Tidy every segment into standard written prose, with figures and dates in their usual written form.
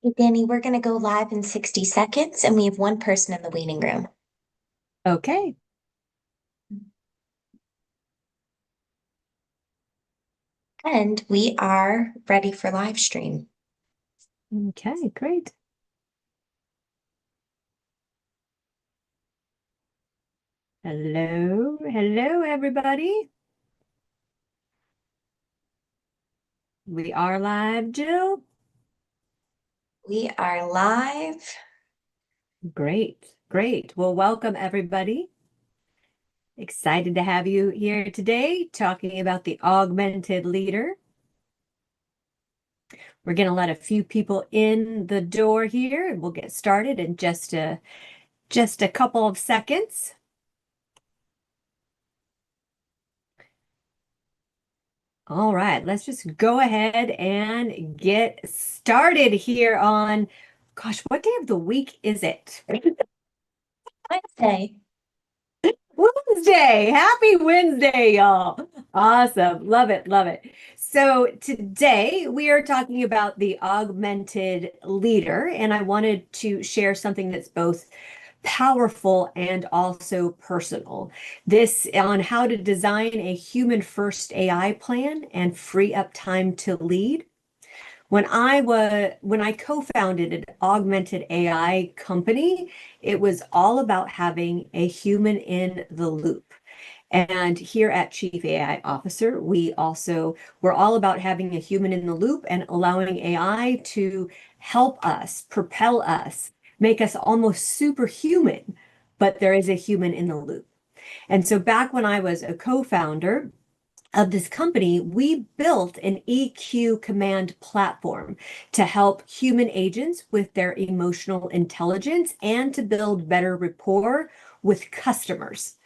Hey, Danny, we're going to go live in 60 seconds, and we have one person in the waiting room. Okay. And we are ready for live stream. Okay, great. Hello, everybody. We are live, Jill. We are live. Great. Well, welcome everybody. Excited to have you here today talking about the augmented leader. We're going to let a few people in the door here and we'll get started in just a couple of seconds. All right, let's just go ahead and get started here on, gosh, what day of the week is it? Wednesday. Wednesday. Happy Wednesday, y'all. Awesome. Love it. Love it. So today we are talking about the augmented leader, and I wanted to share something that's both powerful and also personal. This on how to design a human first AI plan and free up time to lead. When I co-founded an augmented AI company, it was all about having a human in the loop. And here at Chief AI Officer, we're all about having a human in the loop and allowing AI to help us, propel us, make us almost superhuman, but there is a human in the loop. And so back when I was a co-founder, of this company, we built an EQ command platform to help human agents with their emotional intelligence and to build better rapport with customers.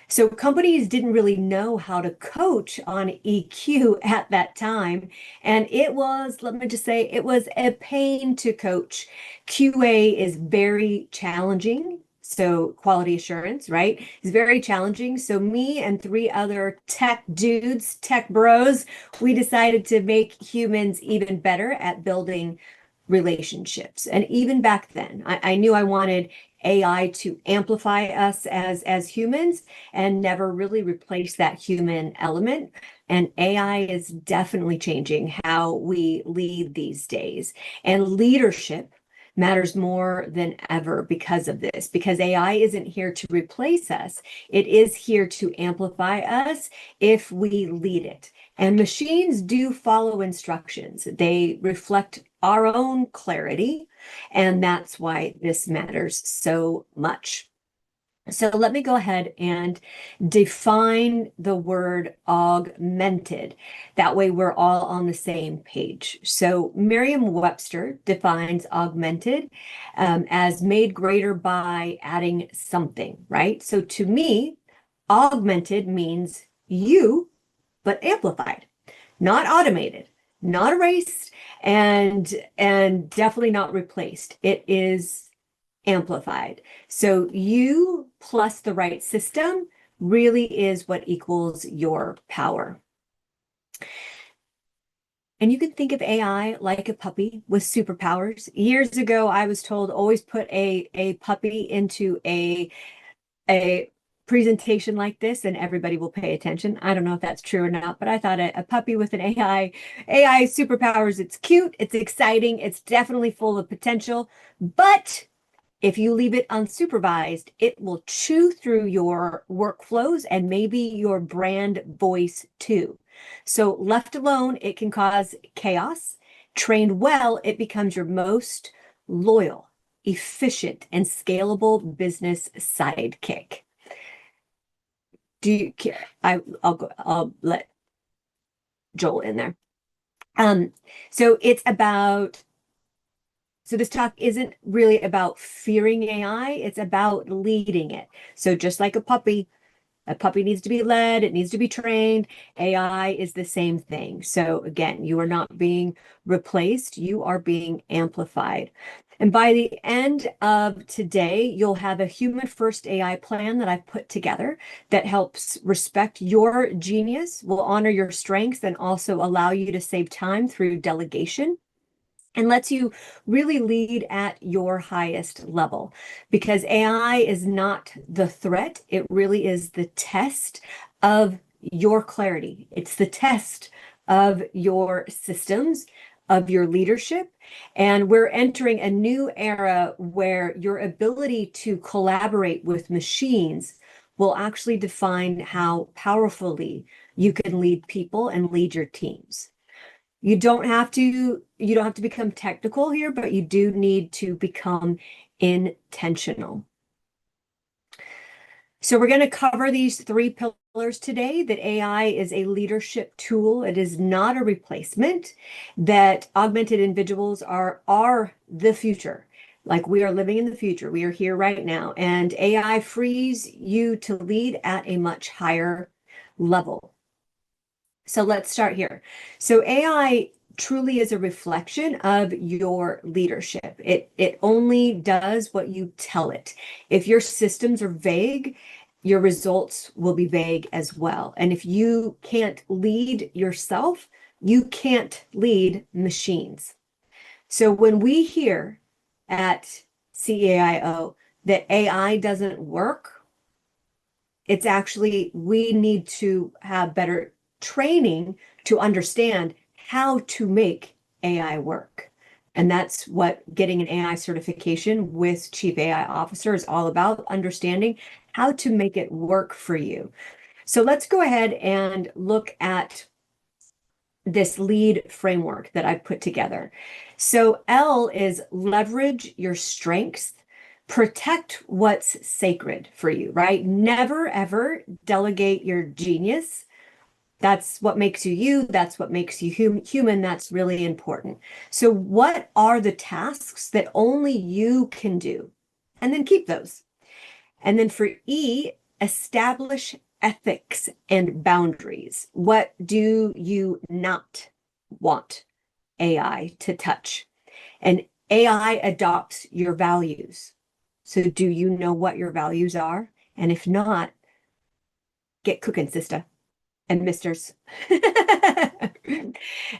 So companies didn't really know how to coach on EQ at that time. And it was, let me just say, it was a pain to coach. QA is very challenging. So quality assurance, right, is very challenging. So me and three other tech dudes, tech bros, we decided to make humans even better at building relationships. And even back then, I knew I wanted AI to amplify us as humans and never really replace that human element. And AI is definitely changing how we lead these days. And leadership matters more than ever because of this, because AI isn't here to replace us. It is here to amplify us if we lead it. And machines do follow instructions. They reflect our own clarity, and that's why this matters so much. So let me go ahead and define the word augmented. That way we're all on the same page. So Merriam-Webster defines augmented as made greater by adding something, right? So to me, augmented means you, but amplified, not automated, not erased, and definitely not replaced. It is amplified. So you plus the right system really is what equals your power. And you can think of AI like a puppy with superpowers. Years ago, I was told always put a puppy into a presentation like this and everybody will pay attention. I don't know if that's true or not, but I thought a puppy with an AI superpowers, it's cute, it's exciting, it's definitely full of potential, but if you leave it unsupervised, it will chew through your workflows and maybe your brand voice too. So left alone, it can cause chaos. Trained well, it becomes your most loyal, efficient, and scalable business sidekick. Do you care? I'll let Joel in there. Um, so it's about So this talk isn't really about fearing AI, it's about leading it. So just like a puppy needs to be led, it needs to be trained. AI is the same thing. So again, you are not being replaced, you are being amplified. And by the end of today, you'll have a human first AI plan that I've put together that helps respect your genius, will honor your strengths, and also allow you to save time through delegation and lets you really lead at your highest level, because AI is not the threat. It really is the test of your clarity. It's the test of your systems, of your leadership. And we're entering a new era where your ability to collaborate with machines will actually define how powerfully you can lead people and lead your teams. You don't have to become technical here, but you do need to become intentional. So we're going to cover these three pillars today: that AI is a leadership tool. It is not a replacement, that augmented individuals are the future. Like, we are living in the future. We are here right now, and AI frees you to lead at a much higher level. So let's start here. So AI truly is a reflection of your leadership. It only does what you tell it. If your systems are vague, your results will be vague as well. And if you can't lead yourself, you can't lead machines. So when we hear at CAIO that AI doesn't work, it's actually, we need to have better training to understand how to make AI work. And that's what getting an AI certification with Chief AI Officer is all about: understanding how to make it work for you. So let's go ahead and look at this lead framework that I've put together. So L is leverage your strengths, protect what's sacred for you, right? Never, ever delegate your genius. That's what makes you you. That's what makes you human. That's really important. So what are the tasks that only you can do? And then keep those. And then for E, establish ethics and boundaries. What do you not want AI to touch? And AI adopts your values. So do you know what your values are? And if not, get cooking, sister and misters.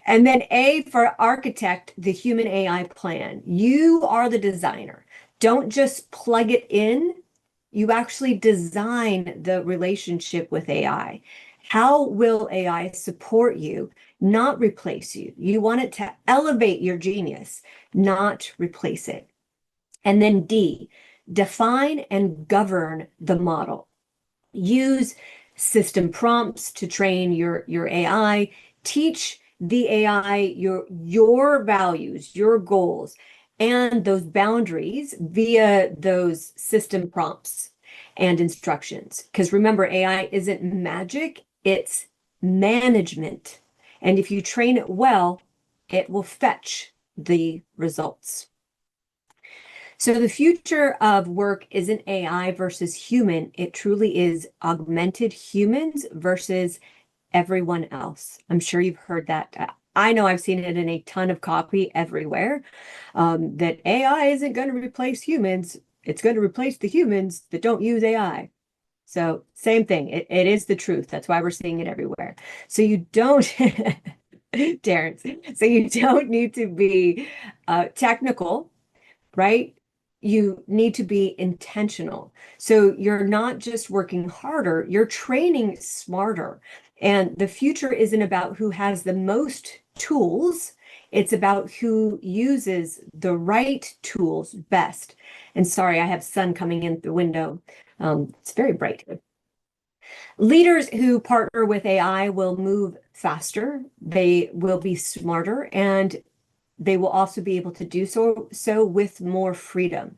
And then A for architect, the human AI plan. You are the designer. Don't just plug it in. You actually design the relationship with AI. How will AI support you, not replace you? You want it to elevate your genius, not replace it. And then D, define and govern the model. Use system prompts to train your AI. Teach the AI your values, your goals, and those boundaries via those system prompts and instructions. Because remember, AI isn't magic, it's management. And if you train it well, it will fetch the results. So the future of work isn't AI versus human. It truly is augmented humans versus everyone else. I'm sure you've heard that. I know I've seen it in a ton of copy everywhere, that AI isn't going to replace humans. It's going to replace the humans that don't use AI. So same thing. It is the truth. That's why we're seeing it everywhere. So you don't, Terrence, so you don't need to be technical, right? You need to be intentional. So you're not just working harder, you're training smarter. And the future isn't about who has the most tools, it's about who uses the right tools best. And sorry, I have sun coming in the window. It's very bright. Leaders who partner with AI will move faster, they will be smarter, and they will also be able to do so with more freedom.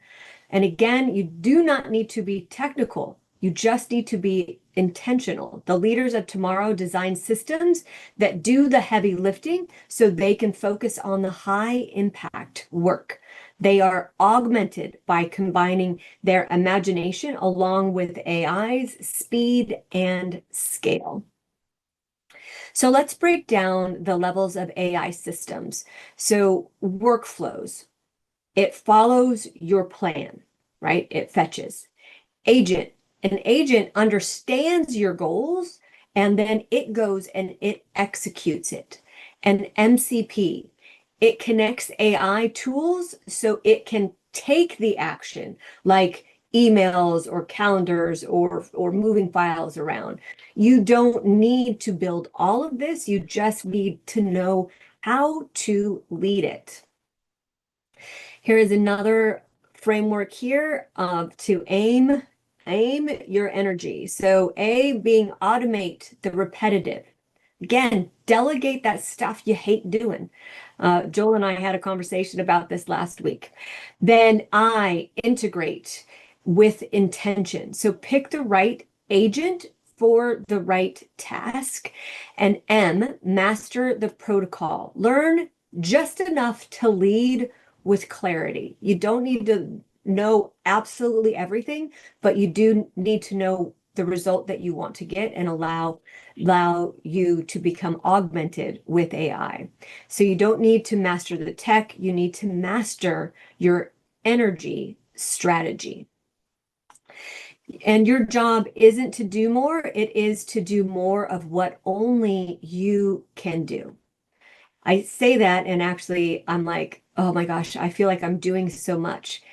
And again, you do not need to be technical. You just need to be intentional. The leaders of tomorrow design systems that do the heavy lifting so they can focus on the high impact work. They are augmented by combining their imagination along with AI's speed and scale. So let's break down the levels of AI systems. So workflows, it follows your plan, right? It fetches. Agent, an agent understands your goals and then it goes and it executes it. And MCP, It connects AI tools so it can take the action, like emails or calendars or moving files around. You don't need to build all of this. You just need to know how to lead it. Here is another framework here to aim your energy. So A being automate the repetitive. Again, delegate that stuff you hate doing. Joel and I had a conversation about this last week. Then I integrate with intention. So pick the right agent for the right task. And M, master the protocol. Learn just enough to lead with clarity. You don't need to know absolutely everything, but you do need to know the result that you want to get and allow you to become augmented with AI. So you don't need to master the tech, you need to master your energy strategy. And your job isn't to do more, it is to do more of what only you can do. I say that and actually I'm like, oh my gosh, I feel like I'm doing so much.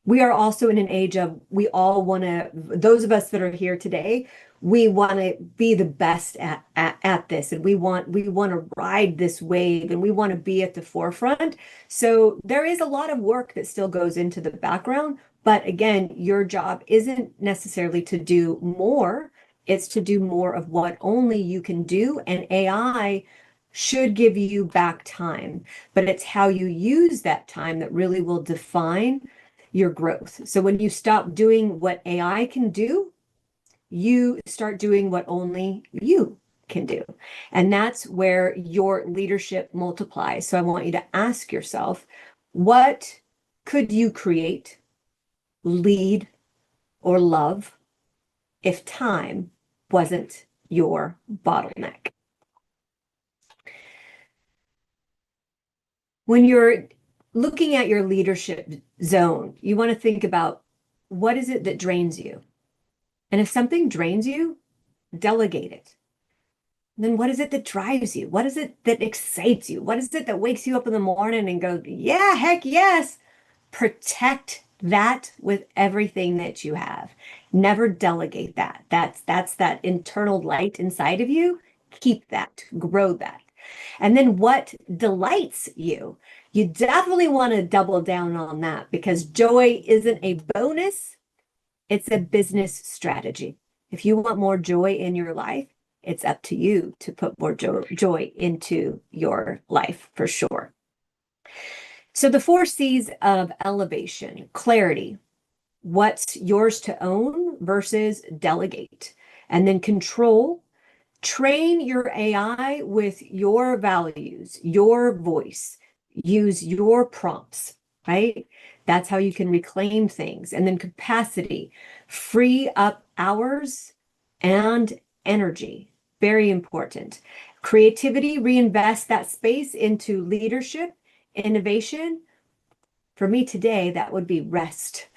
We are also in an age of we all want to, those of us that are here today, we want to be the best at this, and we want to ride this wave, and we want to be at the forefront. So there is a lot of work that still goes into the background, but again, your job isn't necessarily to do more, it's to do more of what only you can do, and AI should give you back time, but it's how you use that time that really will define your growth. So when you stop doing what AI can do, you start doing what only you can do. And that's where your leadership multiplies. So I want you to ask yourself, what could you create, lead, or love if time wasn't your bottleneck? When you're looking at your leadership zone, you want to think about what is it that drains you? And if something drains you, delegate it. Then what is it that drives you? What is it that excites you? What is it that wakes you up in the morning and goes, yeah, heck yes? Protect that with everything that you have. Never delegate that. That's that internal light inside of you. Keep that, grow that. And then what delights you? You definitely want to double down on that because joy isn't a bonus, it's a business strategy. If you want more joy in your life, it's up to you to put more joy into your life for sure. So the 4 C's of elevation: clarity, what's yours to own versus delegate, and then control. Train your AI with your values, your voice, use your prompts, right? That's how you can reclaim things. And then capacity, free up hours and energy. Very important. Creativity, reinvest that space into leadership, innovation. For me today, that would be rest.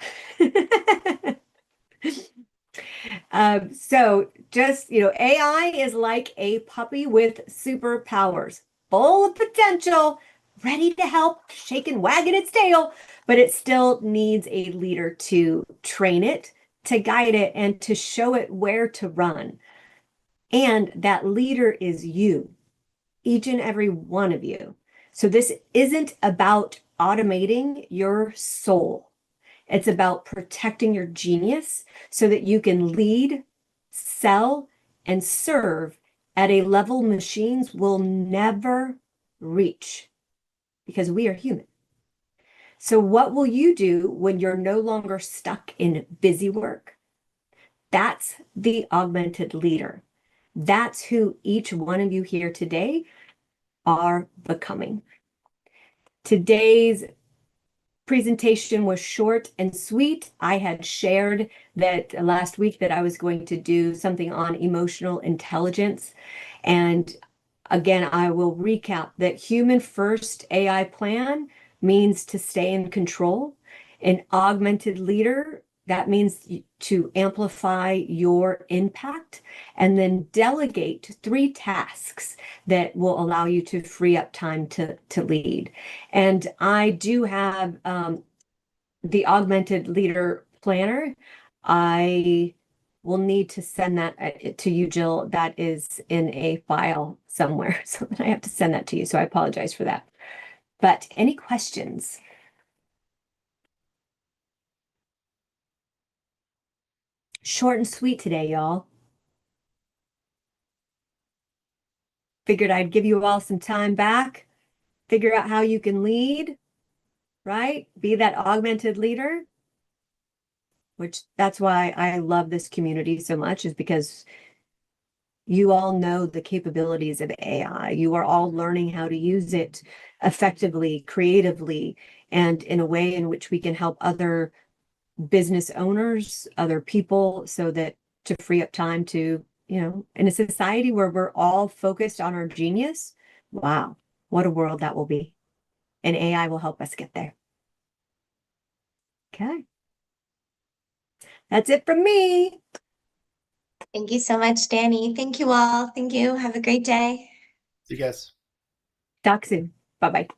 So just, AI is like a puppy with superpowers, full of potential, ready to help, shaking, wagging its tail, but it still needs a leader to train it, to guide it, and to show it where to run. And that leader is you, each and every one of you. So this isn't about automating your soul. It's about protecting your genius so that you can lead, sell, and serve at a level machines will never reach because we are human. So, what will you do when you're no longer stuck in busy work? That's the augmented leader. That's who each one of you here today are becoming. Today's presentation was short and sweet. I had shared that last week that I was going to do something on emotional intelligence. And again, I will recap that human first AI plan means to stay in control. An augmented leader That means to amplify your impact and then delegate 3 tasks that will allow you to free up time to lead. And I do have the augmented leader planner. I will need to send that to you, Jill. That is in a file somewhere. So I have to send that to you. So I apologize for that. But any questions? Short and sweet today, y'all. Figured I'd give you all some time back, figure out how you can lead, right? Be that augmented leader, which that's why I love this community so much, is because you all know the capabilities of AI. You are all learning how to use it effectively, creatively, and in a way in which we can help other business owners, other people, so that to free up time to, in a society where we're all focused on our genius, wow, what a world that will be. And AI will help us get there. Okay. That's it from me. Thank you so much, Danny. Thank you all. Thank you. Have a great day. See you guys. Talk soon. Bye-bye.